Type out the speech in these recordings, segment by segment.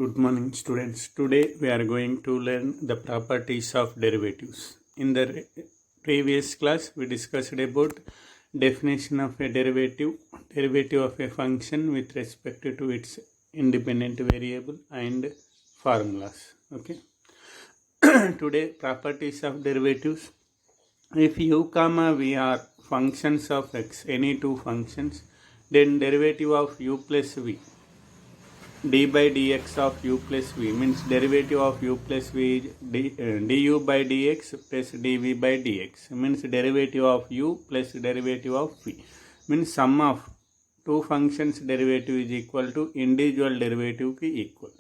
Good morning, students. Today we are going to learn the properties of derivatives. In the previous class, we discussed about definition of a derivative of a function with respect to its independent variable and formulas. Okay. Today, properties of derivatives. If u comma v are functions of x, any two functions, then derivative of u plus v d by dx of u plus v means derivative of u plus v is du by dx plus dv by dx means derivative of u plus derivative of v means sum of two functions derivative is equal to individual derivative ki equal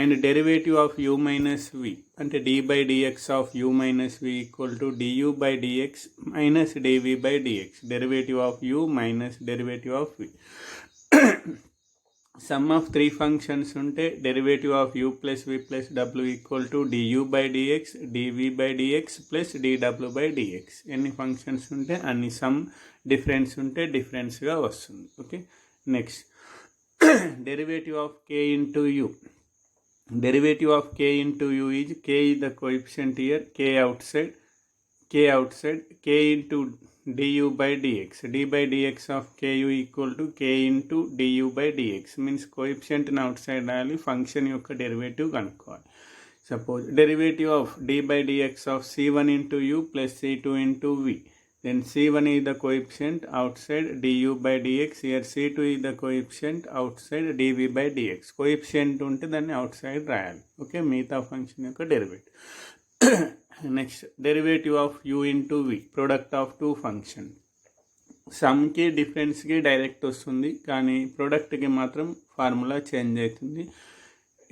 and derivative of u minus v and d by dx of u minus v equal to du by dx minus dv by dx derivative of u minus derivative of v sum of three functions unte derivative of u plus v plus w equal to du by dx dv by dx plus dw by dx ఎన్ని functions ఉంటే అన్ని some difference ఉంటే డిఫరెన్స్గా వస్తుంది. Okay, next derivative of k into u. Derivative of k into u is k is the coefficient here, k outside, k into du by dx. d by dx of ku equal to k into du by dx means coefficient outside రాయాలి, function యొక్క derivative కనుక్కోవాలి. Suppose derivative of d by dx of c1 into u plus c2 into v, then c1 is the coefficient outside du by dx, here c2 is the coefficient outside dv by dx. Coefficient ఉంటే దాన్ని outside రాయాలి. Okay, మిగతా function యొక్క derivative. Next derivative of u into v, product of two function. సమ్కి డిఫరెన్స్కి direct వస్తుంది కానీ ప్రొడక్ట్కి మాత్రం ఫార్ములా చేంజ్ అవుతుంది.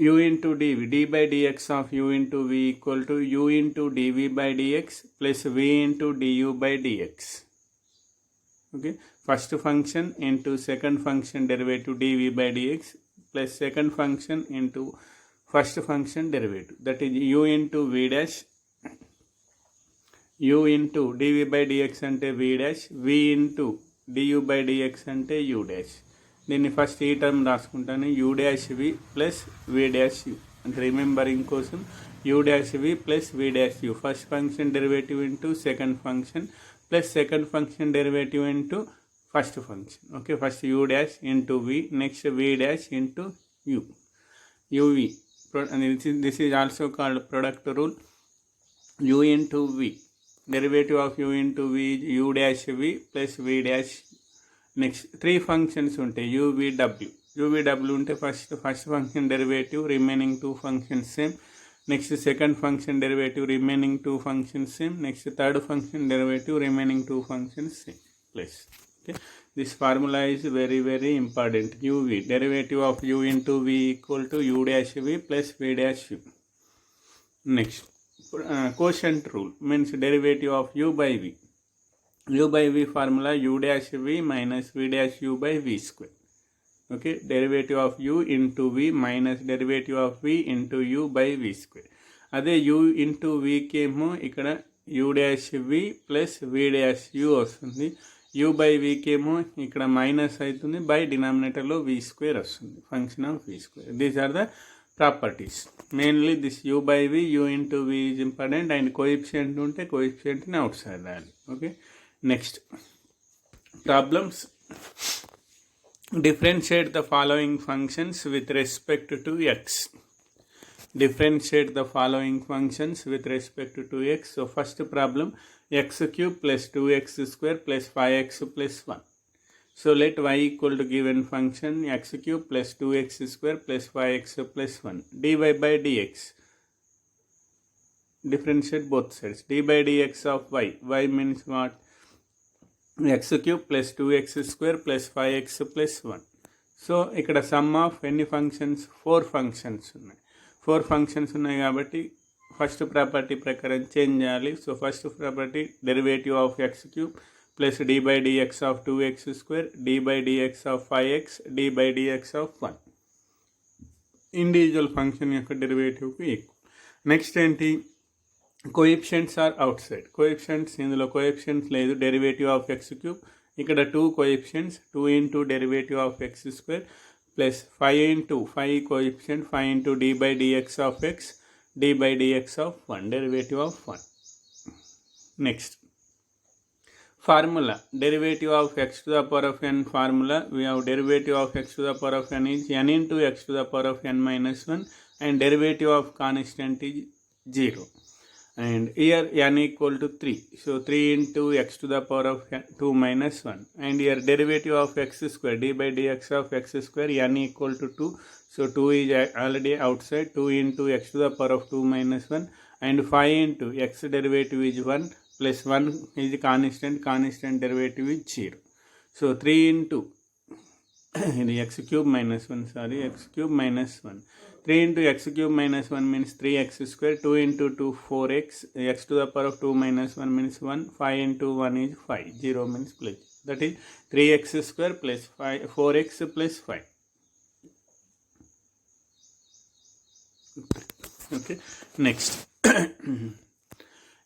u into dv, d by dx of u into v equal to u into dv by dx plus v into du by dx. Okay, first function into second function derivative dv by dx plus second function into first function derivative that is u into v dash, u into dv by dx అంటే v dash, v into du by dx అంటే u dash. దీన్ని first ఈ term రాసుకుంటాను, u dash v plus v dash u అంటే remembering కోసం u dash v plus v dash u. First function derivative into second function plus second function derivative into first function. Okay, first u dash into v, next v dash into u, uv. This is also called product rule. u into v, derivative of u into v is u dash v plus v dash. Next three functions ఉంటాయి u v w. u v w ఉంటే first function derivative, remaining two functions same. Next second function derivative, remaining two functions same. Next third function derivative, remaining two functions same plus. Okay, this formula is very very important. u v, derivative of u into v equal to u dash v plus v dash u. Next quotient rule means derivative of u by v. u by v formula u dash v minus v dash u by v square. Okay, derivative of u into v minus derivative of v into u by v square. అదే u into v కేమో ఇక్కడ u dash v plus v dash u వస్తుంది. u by v కేమో ఇక్కడ minus అవుతుంది, by డినామినేటర్లో v square వస్తుంది, function of v square. These are the properties. Mainly this u by v, u into v is important and coefficient unte coefficient ni outside rayali. Okay, next problems. Differentiate the following functions with respect to x. Differentiate the following functions with respect to x. So first problem, x cube plus 2x square plus 5x plus 1. So let y equal to given function x cube plus 2x square plus 5x plus 1. dy by dx. Differentiate both sides. d by dx of y. y means what? x cube plus 2x square plus 5x plus 1. So ikkada sum of any functions? 4 functions ఉన్నాయి. 4 functions ఉన్నాయి కాబట్టి first property ప్రకారం change చేయాలి. So first property derivative of x cube plus d by dx of 2x square, d by dx of 5x, d by dx of 1. Individual function యొక్క డెరివేటివ్కి equal. Next ఏంటి? Coefficients are outside. Coefficients ఇందులో coefficients లేదు. Derivative of x cube ఇక్కడ 2 coefficients, 2 into derivative of x square plus 5 into 5 coefficient 5 into d by dx of x, d by dx of 1, derivative of 1. Next, formula, derivative of x to the power of n formula, we have derivative of x to the power of n is n into x to the power of n minus 1 and derivative of constant is 0. And here n equal to 3. So 3 into x to the power of 2 minus 1. And here derivative of x square, d by dx of x square, n equal to 2. So 2 is already outside. 2 into x to the power of 2 minus 1. And 5 into x derivative is 1 plus 1 is constant derivative is 0. So 3 into x cube minus 1, x cube minus 1. 3 into x cube minus 1 means 3x square, 2 into 2, 4x, x to the power of 2 minus 1 means 1, 5 into 1 is 5, 0 means plus. That is 3x square plus 4x plus 5. Okay, next.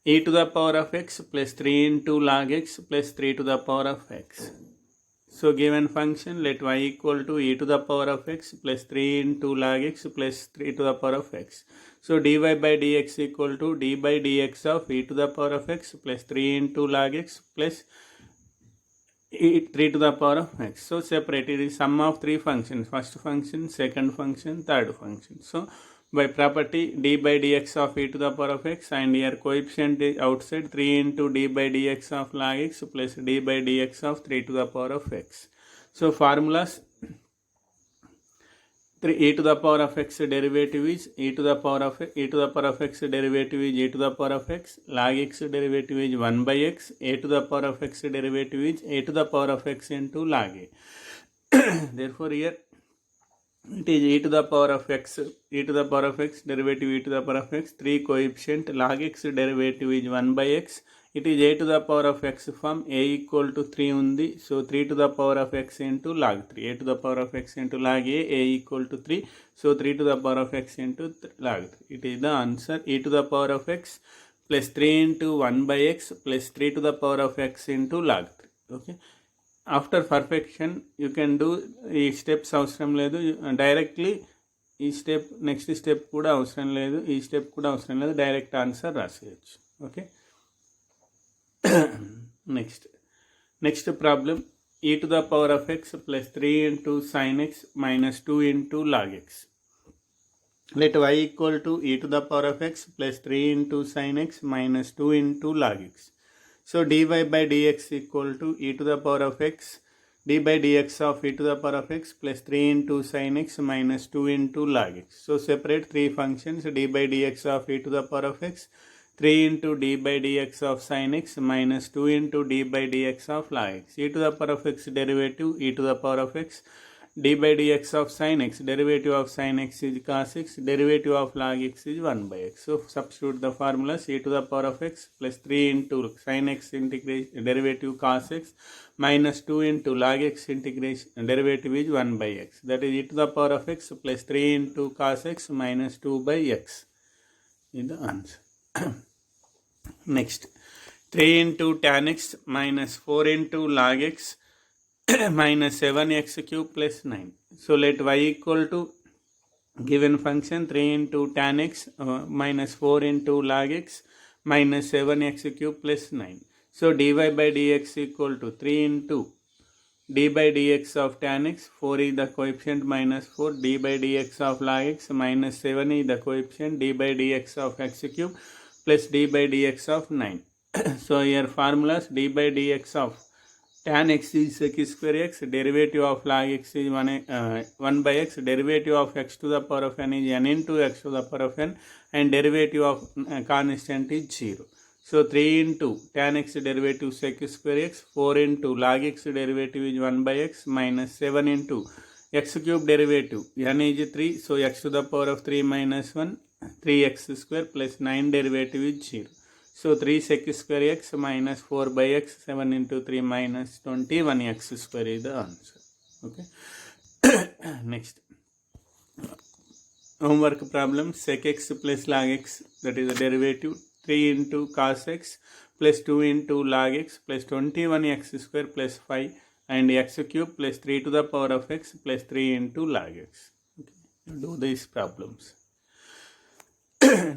E to the power of x plus 3 into log x plus 3 to the power of x. So given function, let y equal to e to the power of x plus 3 into log x plus 3 to the power of x. So dy by dx equal to d by dx of e to the power of x plus 3 into log x plus 3 to the power of x. So separate it is sum of three functions, first function, second function, third function. So by property d by dx of e to the power of x, and here coefficient is outside, 3 into d by dx of log x plus d by dx of 3 to the power of x. So formulas, e to the power of x derivative is e to the power of x derivative is e to the power of x, log x derivative is 1 by x, a to the power of x derivative is a to the power of x into log a. Therefore here it is e to the power of x derivative e to the power of x, 3 coefficient, log x derivative is 1 by x, it is a to the power of x form, a equal to 3 undi, so 3 to the power of x into log 3, a to the power of x into log a equal to 3, so 3 to the power of x into log 3. It is the answer, e to the power of x plus 3 into 1 by x plus 3 to the power of x into log 3. Okay. After perfection, you can do ఈ steps అవసరం లేదు, directly ఈ step next step కూడా అవసరం లేదు, ఈ step కూడా అవసరం లేదు, డైరెక్ట్ ఆన్సర్ రాసేయచ్చు. Okay, next problem, e to the power of x plus 3 into sin x minus 2 into log x. Let y equal to e to the power of x plus 3 into sin x minus 2 into log x. So dy by dx equal to e to the power of x, d by dx of e to the power of x plus 3 into sin x minus 2 into log x. So separate three functions, d by dx of e to the power of x, 3 into d by dx of sin x minus 2 into d by dx of log x. E to the power of x derivative, e to the power of x, d by dx of sin x, derivative of sin x is cos x, derivative of log x is 1 by x. So substitute the formulas, e to the power of x plus 3 into sin x integration derivative cos x minus 2 into log x integration derivative is 1 by x. That is e to the power of x plus 3 into cos x minus 2 by x is the answer. Next, 3 into tan x minus 4 into log x minus 7x cube plus 9. So let y equal to given function 3 into tan x minus 4 into log x minus 7x cube plus 9. So dy by dx equal to 3 into d by dx of tan x, 4 is the coefficient minus 4, d by dx of log x minus 7 is the coefficient, d by dx of x cube plus d by dx of 9. So here formulas, d by dx of tan x is sec square x, derivative of log x is 1 by x, derivative of x to the power of n is n into x to the power of n, and derivative of constant is 0. So 3 into tan x derivative sec square x, 4 into log x derivative is 1 by x, minus 7 into x cube derivative, n is 3, so x to the power of 3 minus 1, 3x square plus 9 derivative is 0. So 3 sec square x minus 4 by x, 7 into 3 minus 21 x square is the answer. Okay. Next, homework problem, sec x plus log x, that is the derivative, 3 into cos x plus 2 into log x plus 21 x square plus 5, and x cube plus 3 to the power of x plus 3 into log x. Okay. Do these problems.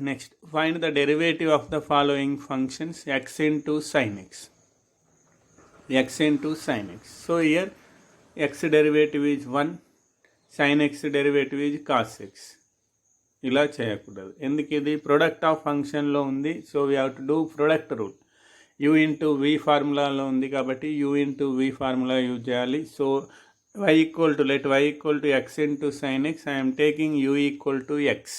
Next, find the derivative of the following functions x into sin x. X into sin x. So here x derivative is 1, sin x derivative is cos x. ఇలా చేయకూడదు, ఎందుకు ఇది product of ఫంక్షన్లో ఉంది. So we have to do product rule. U into v ఫార్ములాలో ఉంది కాబట్టి u into v formula use చేయాలి. So y equal to let y equal to x into sine x. I'm taking u equal to x,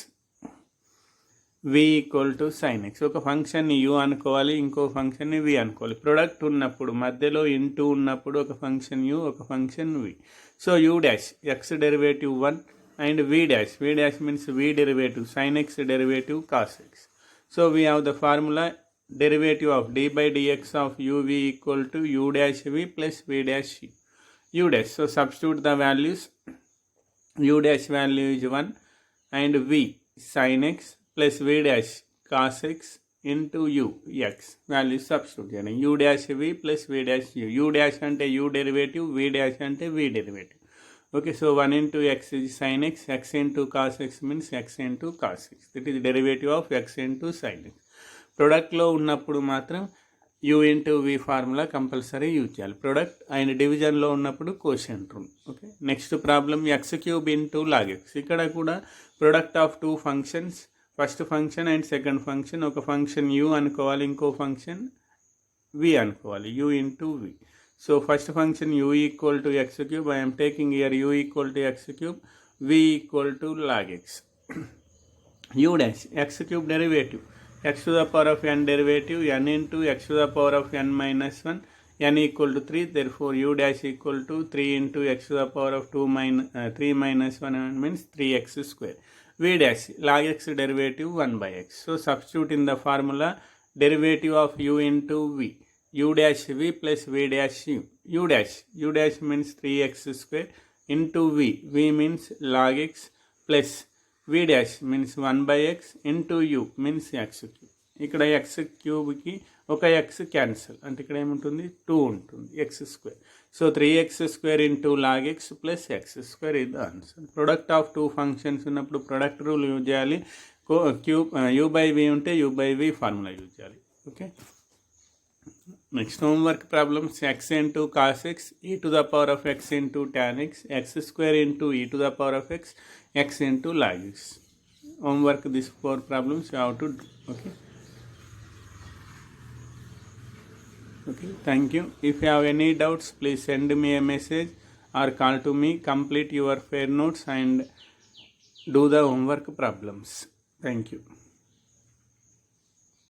v equal to sine x. ఒక ఫంక్షన్ని u అనుకోవాలి, ఇంకో ఫంక్షన్ని v అనుకోవాలి. ప్రొడక్ట్ ఉన్నప్పుడు మధ్యలో into ఉన్నప్పుడు ఒక ఫంక్షన్ u, ఒక function v. So u dash X derivative 1 and v dash means v derivative sin x derivative cos x. So we have the formula derivative of d by dx of uv equal to u dash v plus v dash u dash. So substitute the values. U dash value is 1 and v sin x plus v dash cos x into u x value substitute. u dash v plus v dash u dash ante u derivative, v dash ante v derivative. Okay, so 1 into x is sin x, x into cos x means x into cos x. That is derivative of x into sin x. ప్రొడక్ట్లో ఉన్నప్పుడు మాత్రం u into v formula compulsory use చేయాలి. Product and డివిజన్లో ఉన్నప్పుడు quotient rule. Okay, next problem x cube into log x. ఇక్కడ కూడా product of two functions, first function and second function. ఒక function u అనుకోవాలి, ఇంకో ఫంక్షన్ v అనుకోవాలి, u into v. So first function u equal to x cube, I am taking here u equal to x cube, v equal to log x. U dash x cube derivative, x to the power of n derivative, n into x to the power of n minus 1, n equal to 3, therefore u dash equal to 3 into x to the power of 3 minus 1 means 3x square. V dash log x derivative 1 by x. So substitute in the formula derivative of u into v. U dash v plus v dash u. U dash means 3x square into v. V means log x plus v dash means 1 by x into u means x cube. ఇక్కడ x క్యూబ్కి ఒక x cancel, అంటే ఇక్కడ ఏముంటుంది 2 ఉంటుంది, x square. So 3x square into log x plus x square ఇది answer. Product of two functions ఉన్నప్పుడు product rule use చేయాలి. క్యూబ్ u by v ఉంటే u by v formula use చేయాలి. Okay, next homework problems x into cos x, e to the power of x into tan x, x square into e to the power of x, x into log x. Homework these 4 problems you have to do. Okay, thank you. If you have any doubts, please send me a message or call to me. Complete your fair notes and do the homework problems. Thank you.